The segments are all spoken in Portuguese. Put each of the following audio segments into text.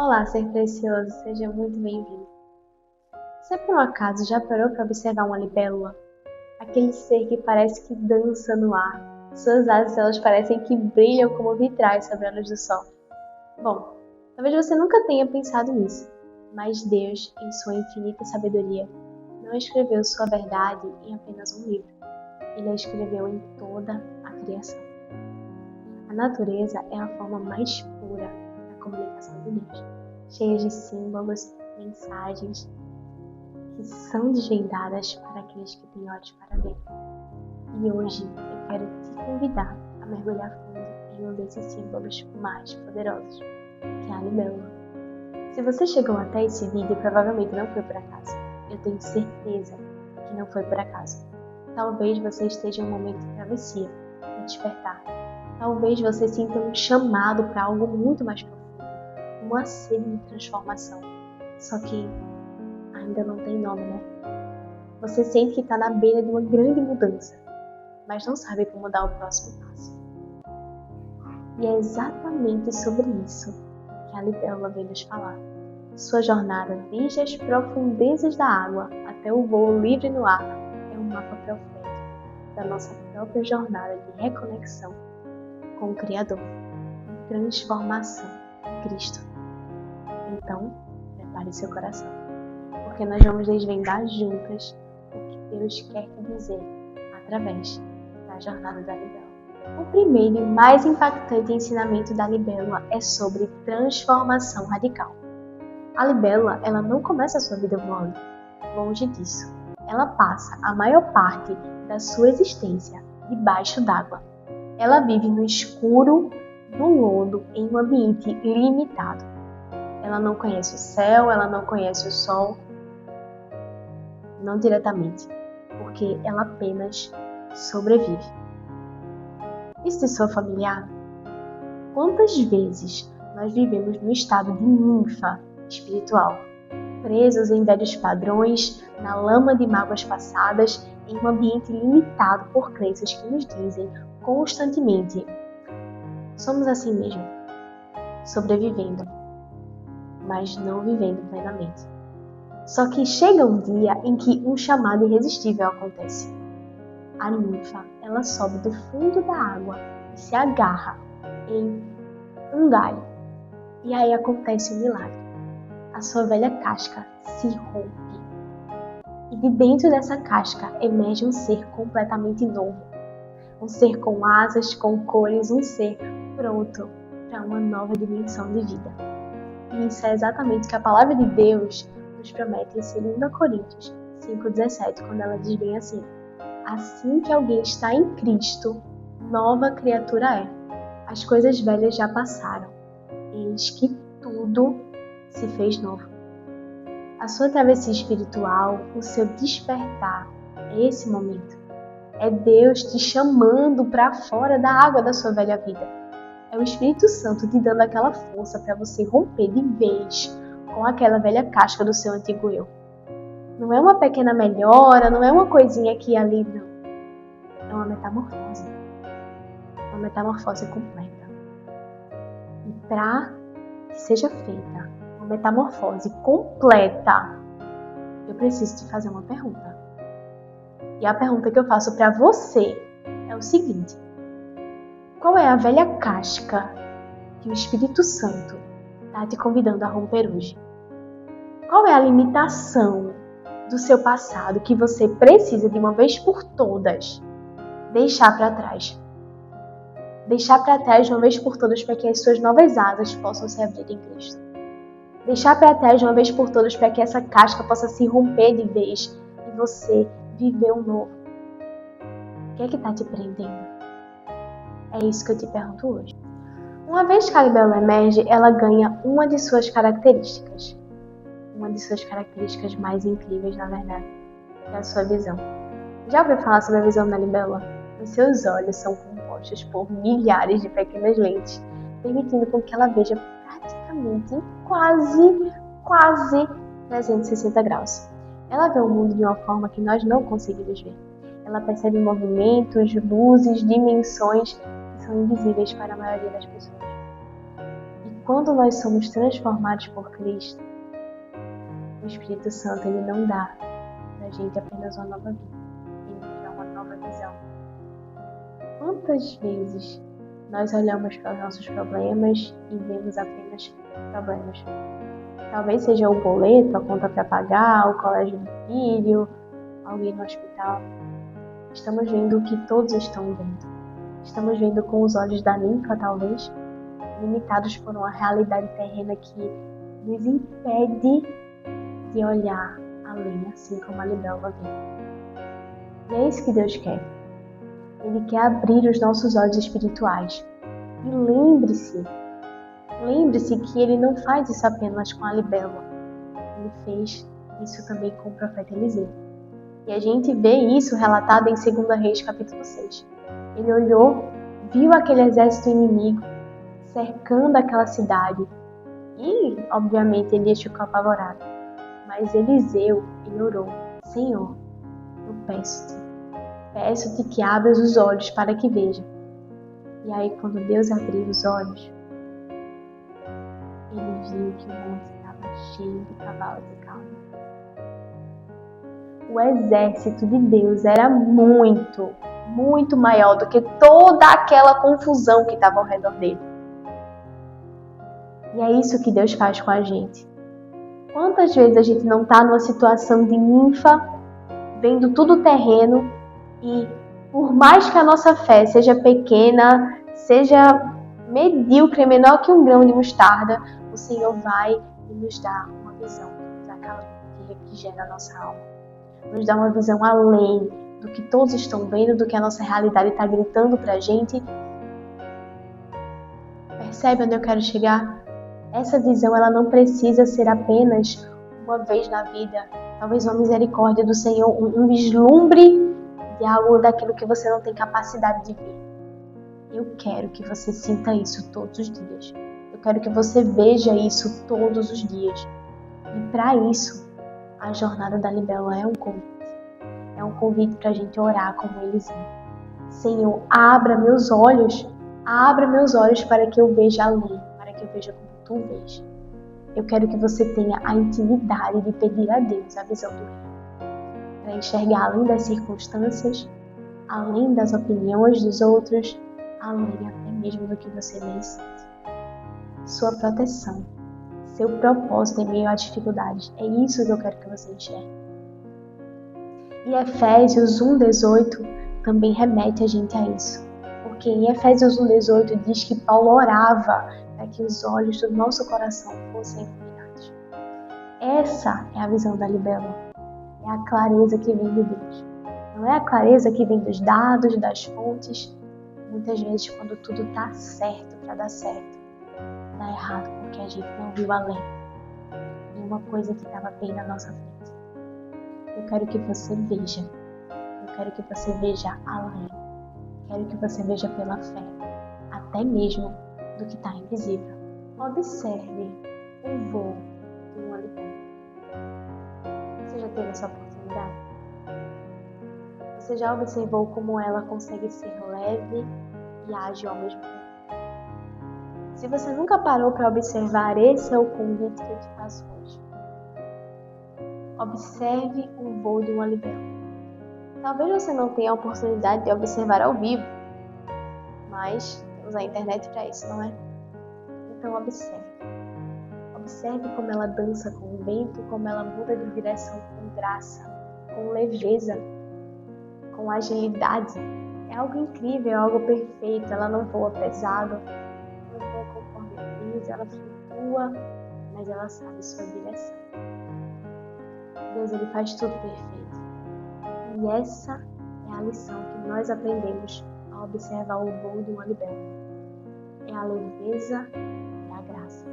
Olá, ser precioso, seja muito bem-vindo. Você por um acaso já parou para observar uma libélula? Aquele ser que parece que dança no ar. Suas asas elas parecem que brilham como vitrais sobre a luz do sol. Bom, talvez você nunca tenha pensado nisso, mas Deus, em sua infinita sabedoria, não escreveu sua verdade em apenas um livro. Ele a escreveu em toda a criação. A natureza é a forma mais pura da comunicação de Deus, cheia de símbolos, mensagens que são desvendadas para aqueles que têm olhos para ver. E hoje eu quero te convidar a mergulhar fundo em um desses símbolos mais poderosos, que é a libélula. Se você chegou até esse vídeo, provavelmente não foi por acaso. Eu tenho certeza que não foi por acaso. Talvez você esteja em um momento de travessia, de despertar. Talvez você sinta um chamado para algo muito mais profundo, uma sede de transformação. Só que ainda não tem nome, né? Você sente que está na beira de uma grande mudança, mas não sabe como dar o próximo passo. E é exatamente sobre isso que a libélula vem nos falar. Sua jornada desde as profundezas da água até o voo livre no ar é um mapa profético da nossa própria jornada de reconexão com o Criador, de transformação em Cristo. Então, prepare seu coração, porque nós vamos desvendar juntas o que Deus quer te dizer através da jornada da libélula. O primeiro e mais impactante ensinamento da libélula é sobre transformação radical. A libélula, ela não começa a sua vida voando, longe disso. Ela passa a maior parte da sua existência debaixo d'água. Ela vive no escuro do lodo em um ambiente limitado. Ela não conhece o céu, ela não conhece o sol, não diretamente, porque ela apenas sobrevive. Isso te soa familiar? Quantas vezes nós vivemos no estado de ninfa espiritual, presos em velhos padrões, na lama de mágoas passadas, em um ambiente limitado por crenças que nos dizem constantemente: somos assim mesmo, sobrevivendo, mas não vivendo plenamente. Só que chega um dia em que um chamado irresistível acontece. A ninfa, ela sobe do fundo da água e se agarra em um galho. E aí acontece um milagre. A sua velha casca se rompe. E de dentro dessa casca emerge um ser completamente novo. Um ser com asas, com cores, um ser pronto para uma nova dimensão de vida. E isso é exatamente o que a palavra de Deus nos promete em 2 Coríntios 5,17, quando ela diz bem assim: assim que alguém está em Cristo, nova criatura é. As coisas velhas já passaram, eis que tudo se fez novo. A sua travessia espiritual, o seu despertar, é esse momento. É Deus te chamando para fora da água da sua velha vida. É o Espírito Santo te dando aquela força para você romper de vez com aquela velha casca do seu antigo eu. Não é uma pequena melhora, não é uma coisinha aqui e ali, não. É uma metamorfose. Uma metamorfose completa. E para que seja feita uma metamorfose completa, eu preciso te fazer uma pergunta. E a pergunta que eu faço para você é o seguinte: qual é a velha casca que o Espírito Santo está te convidando a romper hoje? Qual é a limitação do seu passado que você precisa, de uma vez por todas, deixar para trás? Deixar para trás de uma vez por todas para que as suas novas asas possam se abrir em Cristo. Deixar para trás de uma vez por todas para que essa casca possa se romper de vez e você viver um novo. O que é que está te prendendo? É isso que eu te pergunto hoje. Uma vez que a libélula emerge, ela ganha uma de suas características. Uma de suas características mais incríveis, na verdade, que é a sua visão. Já ouviu falar sobre a visão da libélula? Os seus olhos são compostos por milhares de pequenas lentes, permitindo com que ela veja praticamente em quase 360 graus. Ela vê o mundo de uma forma que nós não conseguimos ver. Ela percebe movimentos, luzes, dimensões que são invisíveis para a maioria das pessoas. E quando nós somos transformados por Cristo, o Espírito Santo ele não dá pra gente apenas uma nova vida, ele nos dá uma nova visão. Quantas vezes nós olhamos para os nossos problemas e vemos apenas problemas? Talvez seja o boleto, a conta para pagar, o colégio do filho, alguém no hospital. Estamos vendo o que todos estão vendo. Estamos vendo com os olhos da ninfa, talvez, limitados por uma realidade terrena que nos impede de olhar além, assim como a libélula vê. E é isso que Deus quer. Ele quer abrir os nossos olhos espirituais. E lembre-se que Ele não faz isso apenas com a libélula. Ele fez isso também com o profeta Eliseu. E a gente vê isso relatado em 2 Reis, capítulo 6. Ele olhou, viu aquele exército inimigo cercando aquela cidade. E, obviamente, Elias ficou apavorado. Mas Eliseu, ele orou: Senhor, eu peço-te que abras os olhos para que veja. E aí, quando Deus abriu os olhos, ele viu que o monte estava cheio de cavalos e carros. O exército de Deus era muito, muito maior do que toda aquela confusão que estava ao redor dele. E é isso que Deus faz com a gente. Quantas vezes a gente não está numa situação de ninfa, vendo tudo terreno, e por mais que a nossa fé seja pequena, seja medíocre, menor que um grão de mostarda, o Senhor vai e nos dá uma visão, nos acalma, que gera a nossa alma. Nos dá uma visão além do que todos estão vendo, do que a nossa realidade está gritando para a gente. Percebe onde eu quero chegar? Essa visão ela não precisa ser apenas uma vez na vida. Talvez uma misericórdia do Senhor, um vislumbre de algo daquilo que você não tem capacidade de ver. Eu quero que você sinta isso todos os dias. Eu quero que você veja isso todos os dias. E para isso, a jornada da libélula é um convite. É um convite para a gente orar como Eliseu. Senhor, abra meus olhos para que eu veja além, para que eu veja como tu vês. Eu quero que você tenha a intimidade de pedir a Deus a visão do reino, para enxergar além das circunstâncias, além das opiniões dos outros, além até mesmo do que você vê e sente. Sua proteção, seu propósito em meio às dificuldades, é isso que eu quero que você enxergue. E Efésios 1:18 também remete a gente a isso. Porque em Efésios 1:18 diz que Paulo orava para que os olhos do nosso coração fossem iluminados. Essa é a visão da libélula. É a clareza que vem de Deus. Não é a clareza que vem dos dados, das fontes. Muitas vezes, quando tudo está certo para dar certo, dá errado porque a gente não viu além de uma coisa que estava bem na nossa frente. Eu quero que você veja. Eu quero que você veja além. Quero que você veja pela fé, até mesmo do que está invisível. Observe o voo de uma libélula. Você já teve essa oportunidade? Você já observou como ela consegue ser leve e ágil ao mesmo tempo? Se você nunca parou para observar, esse é o convite que eu te faço hoje. Observe o voo de uma libélula. Talvez você não tenha a oportunidade de observar ao vivo, mas temos a internet para isso, não é? Então observe. Observe como ela dança com o vento, como ela muda de direção com graça, com leveza, com agilidade. É algo incrível, é algo perfeito. Ela não voa pesado, não voa conforme brisa, ela flutua, mas ela sabe sua direção. Deus, ele faz tudo perfeito. E essa é a lição que nós aprendemos ao observar o voo de uma libélula. É a leveza e a graça.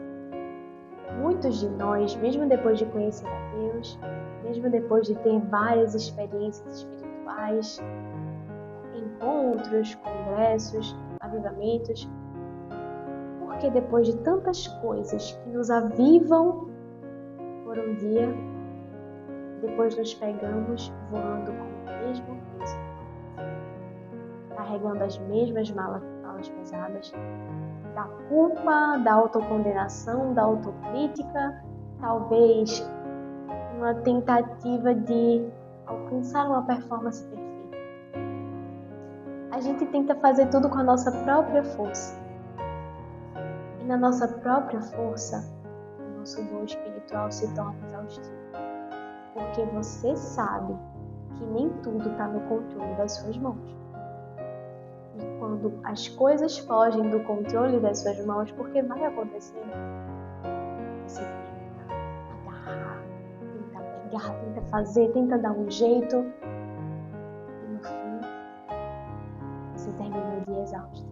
Muitos de nós, mesmo depois de conhecer a Deus, mesmo depois de ter várias experiências espirituais, encontros, congressos, avivamentos, porque depois de tantas coisas que nos avivam por um dia, depois nos pegamos voando com o mesmo peso, carregando as mesmas malas pesadas, da culpa, da autocondenação, da autocrítica, talvez uma tentativa de alcançar uma performance perfeita. A gente tenta fazer tudo com a nossa própria força. E na nossa própria força, o nosso voo espiritual se torna exaustivo. Porque você sabe que nem tudo está no controle das suas mãos. E quando as coisas fogem do controle das suas mãos, porque vai acontecer, você tenta agarrar, tenta pegar, tenta fazer, tenta dar um jeito. E no fim, você termina o dia exausto,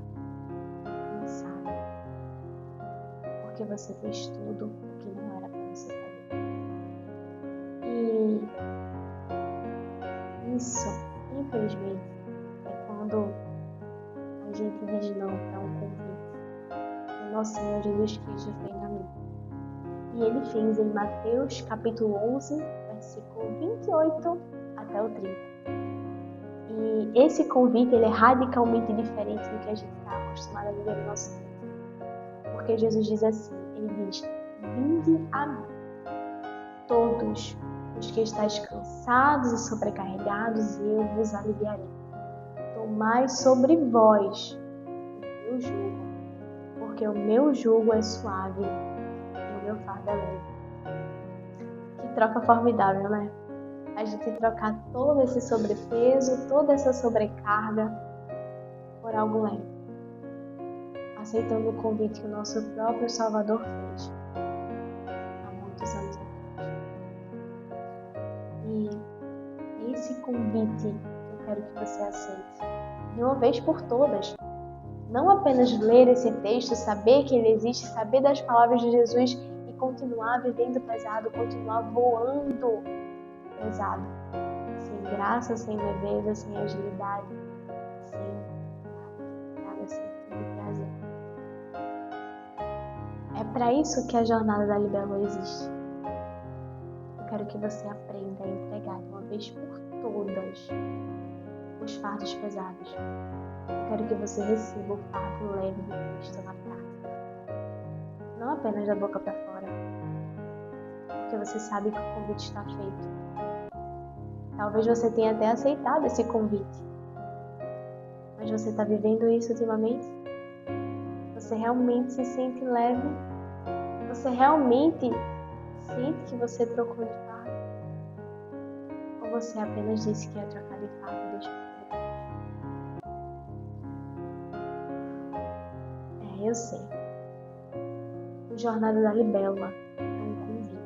cansado. Porque você fez tudo o que não era para você fazer. E isso, infelizmente, é quando a gente diz não para um convite que o nosso Senhor Jesus Cristo fez na mim. E ele fez em Mateus capítulo 11, versículo 28 até o 30. E esse convite ele é radicalmente diferente do que a gente está acostumado a viver no nosso tempo. Porque Jesus diz assim, ele diz, vinde a mim, todos os que estáis cansados e sobrecarregados, e eu vos aliviarei. Tomai sobre vós o meu jugo, porque o meu jugo é suave e o meu fardo é leve. Que troca formidável, né? A gente trocar todo esse sobrepeso, toda essa sobrecarga por algo leve. Aceitando o convite que o nosso próprio Salvador fez há muitos anos atrás. E esse convite eu quero que você aceite de uma vez por todas. Não apenas ler esse texto, saber que ele existe, saber das palavras de Jesus e continuar vivendo pesado, continuar voando pesado. Sem graça, sem leveza, sem agilidade, sem nada, sem prazer. É para isso que a jornada da Libelo existe. Eu quero que você aprenda a entregar de uma vez por todas os fardos pesados. Eu quero que você receba o fardo leve de Cristo na prática. Não apenas da boca para fora. Porque você sabe que o convite está feito. Talvez você tenha até aceitado esse convite. Mas você está vivendo isso ultimamente? Você realmente se sente leve? Você realmente sente que você trocou de fardo? Ou você apenas disse que ia trocar de fardo e deixou para depois? Eu sei. O Jornada da Libélula é um convite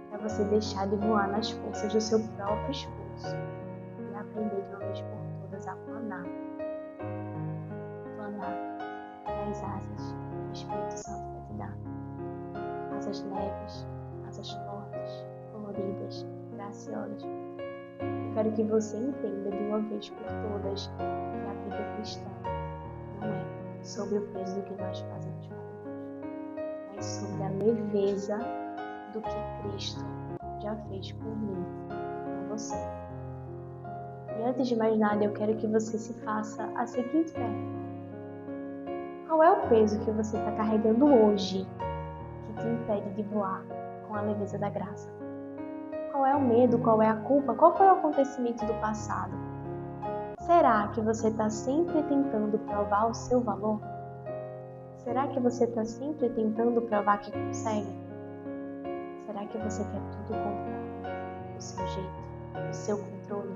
para você deixar de voar nas forças do seu próprio esforço e aprender de uma vez por todas a planar. Planar nas asas que o Espírito Santo vai te dar. Asas leves, asas fortes, coloridas, graciosas. Eu quero que você entenda de uma vez por todas que a vida cristã não é sobre o peso do que nós fazemos para Deus, mas sobre a leveza do que Cristo já fez por mim e por você. E antes de mais nada, eu quero que você se faça a seguinte pergunta. Qual é o peso que você está carregando hoje que te impede de voar com a leveza da graça? Qual é o medo? Qual é a culpa? Qual foi o acontecimento do passado? Será que você está sempre tentando provar o seu valor? Será que você está sempre tentando provar que consegue? Será que você quer tudo conforme o seu jeito, o seu controle?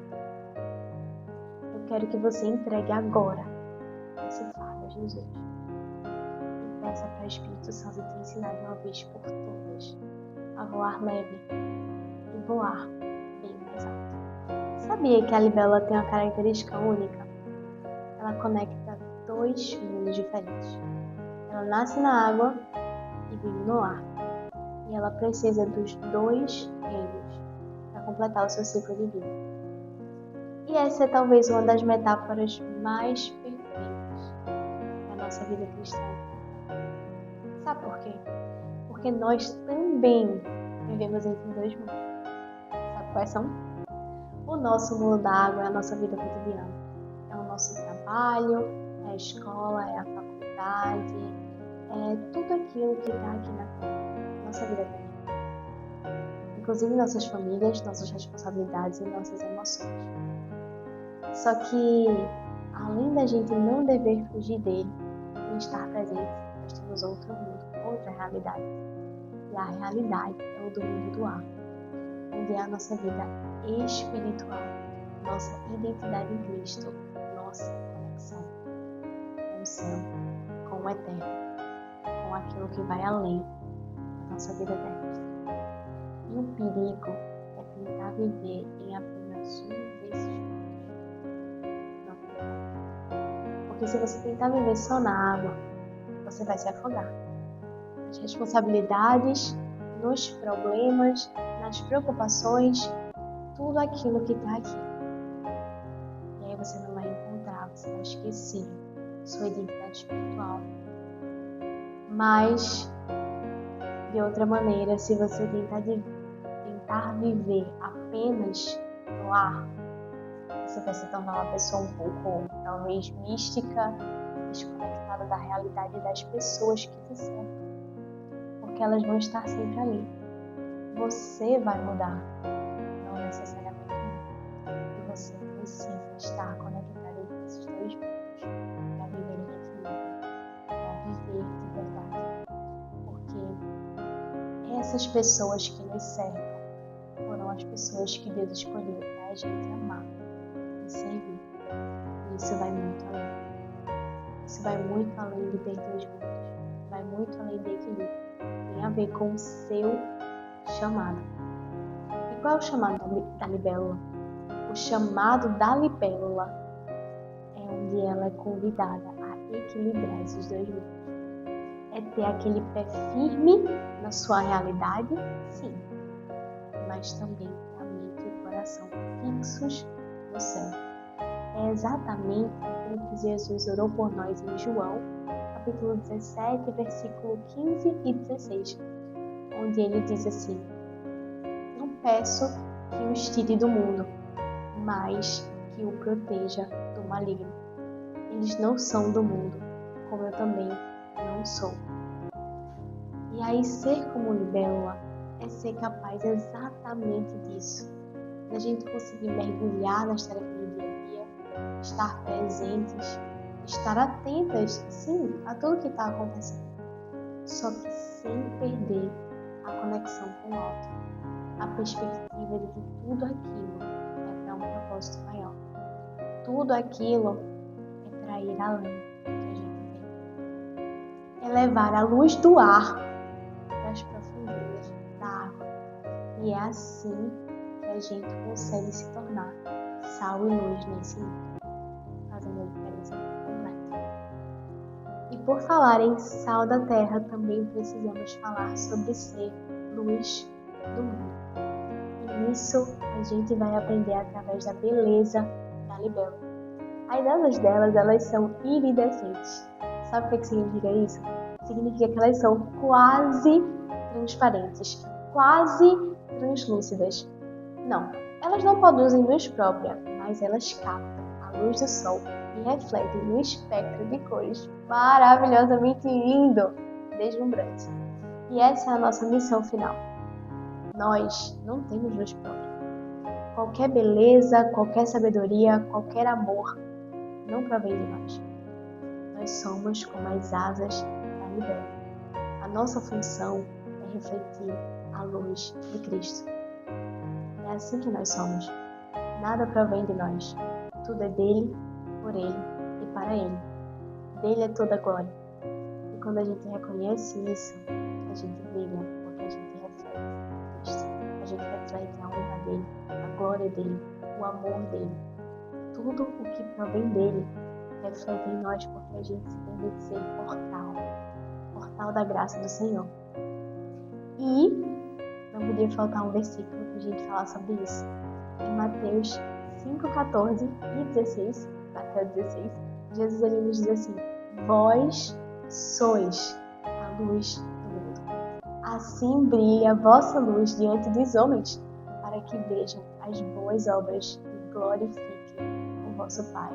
Eu quero que você entregue agora esse fardo a Jesus. E peça para o Espírito Santo te ensinar de uma vez por todas a voar leve e voar bem mais alto. Sabia que a libélula tem uma característica única? Ela conecta dois mundos diferentes. Ela nasce na água e vive no ar. E ela precisa dos dois reinos para completar o seu ciclo de vida. E essa é talvez uma das metáforas mais perfeitas da nossa vida cristã. Sabe por quê? Porque nós também vivemos entre dois mundos. Sabe quais são? O nosso mundo da água é a nossa vida cotidiana. É o nosso trabalho, é a escola, é a faculdade, responsabilidade, tudo aquilo que está aqui na Terra, nossa vida terrena. Inclusive nossas famílias, nossas responsabilidades e nossas emoções. Só que, além da gente não dever fugir dele e estar presente, nós temos outro mundo, outra realidade. E a realidade é o do mundo do ar, onde é a nossa vida espiritual, nossa identidade em Cristo, nossa conexão com o céu, com o eterno, com aquilo que vai além da nossa vida terrestre. E o perigo é tentar viver em apenas um desses mundos. Não tem como. Porque se você tentar viver só na água, você vai se afogar. Nas responsabilidades, nos problemas, nas preocupações, tudo aquilo que está aqui. E aí você não vai encontrar, você vai esquecer sua identidade espiritual. Mas, de outra maneira, se você tentar viver apenas no ar, você vai se tornar uma pessoa um pouco, talvez, mística, desconectada da realidade das pessoas que te cercam, porque elas vão estar sempre ali. Você vai mudar, não necessariamente muito. E você precisa estar conectado entre esses dois mundos para viver em equilíbrio, para viver de verdade. Porque essas pessoas que nos cercam foram as pessoas que Deus escolheu para a gente amar e servir. E isso vai muito além. Isso vai muito além de ter dois mundos. Vai muito além de equilíbrio. Tem a ver com o seu chamado. E qual é o chamado da libélula? O chamado da libélula é onde ela é convidada a equilibrar esses dois mundos. É ter aquele pé firme na sua realidade, sim, mas também ter a mente e o coração fixos no céu. É exatamente aquilo que Jesus orou por nós em João, capítulo 17, versículo 15 e 16, onde ele diz assim: não peço que os tire do mundo, mas que o proteja do maligno. Eles não são do mundo, como eu também não sou. E aí ser como libélula é ser capaz exatamente disso. Da gente conseguir mergulhar nas tarefas do dia a dia, estar presentes, estar atentas, sim, a tudo que está acontecendo. Só que sem perder a conexão com o alto, a perspectiva de que tudo aquilo é para um propósito maior. Tudo aquilo é para ir além do que a gente vê. É levar a luz do ar para as profundezas da água. E é assim que a gente consegue se tornar sal e luz nesse mundo, fazendo a diferença completa. E por falar em sal da terra, também precisamos falar sobre ser luz do mundo. E isso a gente vai aprender através da beleza da libélula. As asas delas, elas são iridescentes. Sabe o que significa isso? Significa que elas são quase transparentes, quase translúcidas. Não, elas não produzem luz própria, mas elas captam a luz do sol e refletem no espectro de cores maravilhosamente lindo, deslumbrante. E essa é a nossa missão final. Nós não temos luz própria. Qualquer beleza, qualquer sabedoria, qualquer amor não provém de nós. Nós somos como as asas da libélula. A nossa função é refletir a luz de Cristo. É assim que nós somos. Nada provém de nós. Tudo é dele, por ele e para ele. Dele é toda a glória. E quando a gente reconhece isso, a gente brilha, porque a gente reflete Cristo. A gente reflete a honra dele, a glória dele, o amor dele. Tudo o que provém dele reflete em nós, porque a gente se permite ser portal da graça do Senhor. E não podia faltar um versículo para a gente falar sobre isso. Em Mateus 5:14 e 16, até 16, Jesus ele nos diz assim: vós sois a luz do mundo. Assim brilha a vossa luz diante dos homens, para que vejam as boas obras e glorifiquem o vosso Pai,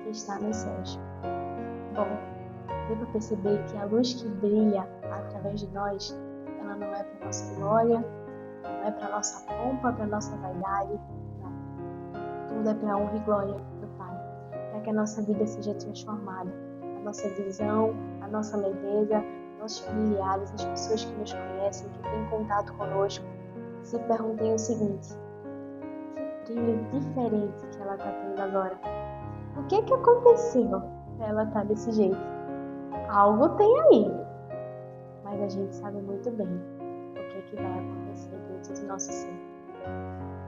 que está nos céus. Bom, dê para perceber que a luz que brilha através de nós, ela não é para nossa glória, não é para nossa pompa, para nossa vaidade, não. Tudo é para a honra e glória do Pai, para que a nossa vida seja transformada, a nossa visão, a nossa leveza, nossos familiares, as pessoas que nos conhecem, que têm contato conosco, se perguntem o seguinte: que brilho diferente que ela está tendo agora? O que aconteceu para ela estar desse jeito? Algo tem aí, mas a gente sabe muito bem o que vai acontecer dentro do nosso ser.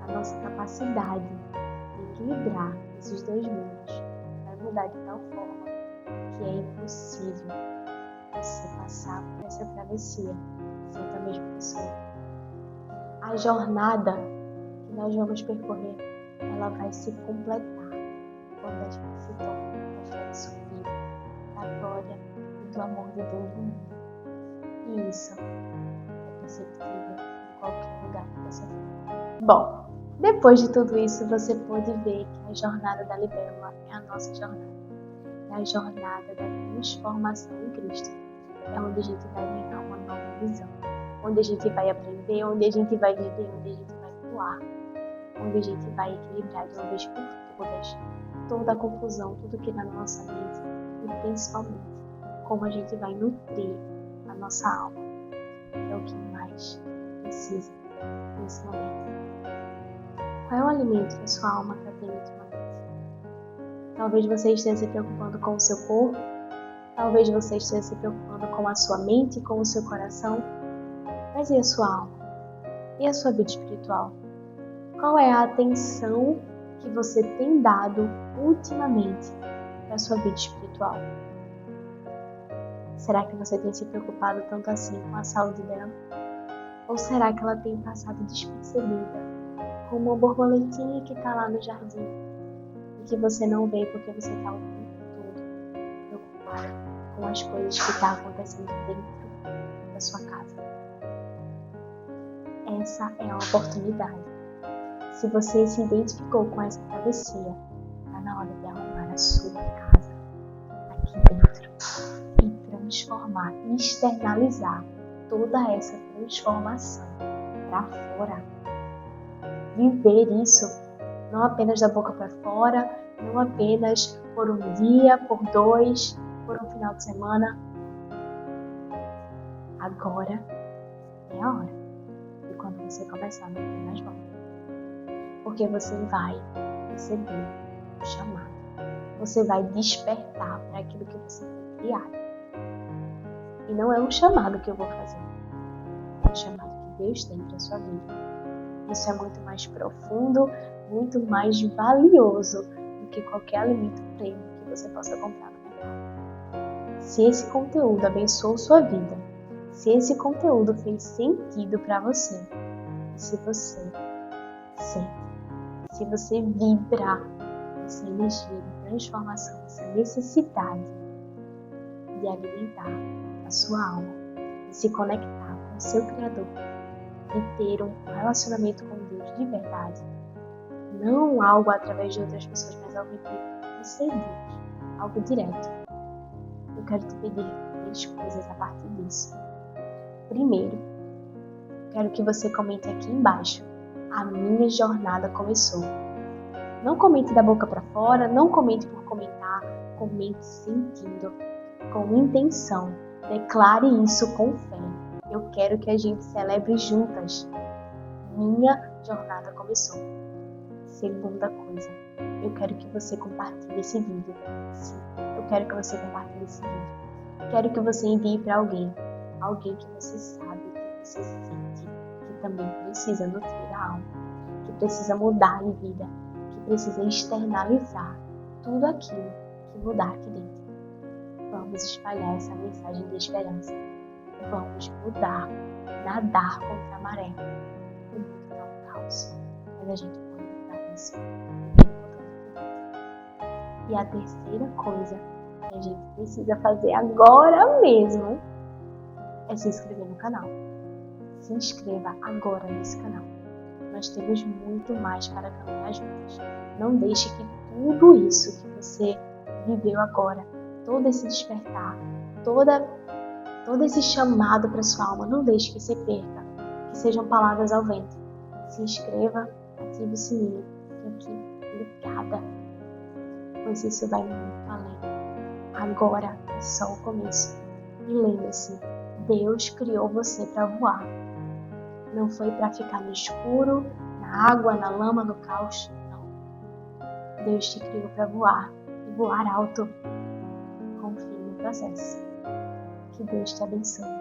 A nossa capacidade de equilibrar esses dois mundos vai mudar de tal forma que é impossível você passar por essa travessia sendo a mesma pessoa. A jornada que nós vamos percorrer, ela vai se completar quando a gente se torna reflexo vivo da glória e do amor de Deus no mundo. E isso é perceptível em qualquer lugar que você for. Bom, depois de tudo isso, você pode ver que a jornada da libélula é a nossa jornada. É a jornada da transformação em Cristo. É onde a gente vai ganhar uma nova visão. Onde a gente vai aprender, onde a gente vai viver, onde a gente vai voar. Onde a gente vai equilibrar de uma vez por todas toda a confusão, tudo que está na nossa mente. E principalmente, como a gente vai nutrir a nossa alma. É o que mais precisa nesse momento. Qual é o alimento que a sua alma está tendo ultimamente? Talvez você esteja se preocupando com o seu corpo. Talvez você esteja se preocupando com a sua mente, com o seu coração. Mas e a sua alma? E a sua vida espiritual? Qual é a atenção que você tem dado ultimamente para a sua vida espiritual? Será que você tem se preocupado tanto assim com a saúde dela? Ou será que ela tem passado despercebida, como uma borboletinha que está lá no jardim e que você não vê porque você está o tempo todo preocupada com as coisas que estão acontecendo dentro da sua casa? Essa é a oportunidade. Se você se identificou com essa travessia, está na hora de arrumar a sua casa aqui dentro e transformar, externalizar toda essa transformação para fora. Viver isso não apenas da boca para fora, não apenas por um dia, por dois, por um final de semana. Agora é a hora. E quando você começar, não tem mais volta. Porque você vai receber o chamado. Você vai despertar para aquilo que você foi criado. E não é um chamado que eu vou fazer. É um chamado que Deus tem para a sua vida. Isso é muito mais profundo, muito mais valioso do que qualquer alimento premium que você possa comprar no mercado. Se esse conteúdo abençoou sua vida, se esse conteúdo fez sentido para você, se você sente, se você vibrar essa energia de transformação, essa necessidade de alimentar a sua alma e se conectar com o seu Criador, de ter um relacionamento com Deus de verdade, não algo através de outras pessoas, mas algo entre você e Deus, algo direto. Eu quero te pedir 3 coisas a partir disso. Primeiro, quero que você comente aqui embaixo: a minha jornada começou. Não comente da boca para fora, não comente por comentar, comente sentindo, com intenção. Declare isso com fé. Eu quero que a gente celebre juntas. Minha jornada começou. Segunda coisa, eu quero que você compartilhe esse vídeo. Sim, eu quero que você compartilhe esse vídeo. Quero que você envie para alguém que você sabe, que você sente, que também precisa nutrir a alma, que precisa mudar de vida, que precisa externalizar tudo aquilo que mudar aqui dentro. Vamos espalhar essa mensagem de esperança. Vamos mudar, nadar contra a maré. O mundo está um caos, mas a gente pode mudar isso. E a terceira coisa que a gente precisa fazer agora mesmo é se inscrever no canal. Se inscreva agora nesse canal. Nós temos muito mais para caminhar juntos. Não deixe que tudo isso que você viveu agora, todo esse despertar, todo esse chamado para sua alma. Não deixe que você perca, que sejam palavras ao vento. Se inscreva, ative o sininho, fique ligada, pois isso vai muito além. Agora é só o começo. E lembre-se, Deus criou você para voar. Não foi para ficar no escuro, na água, na lama, no caos. Não. Deus te criou para voar e voar alto. Confie no processo. Que Deus te abençoe.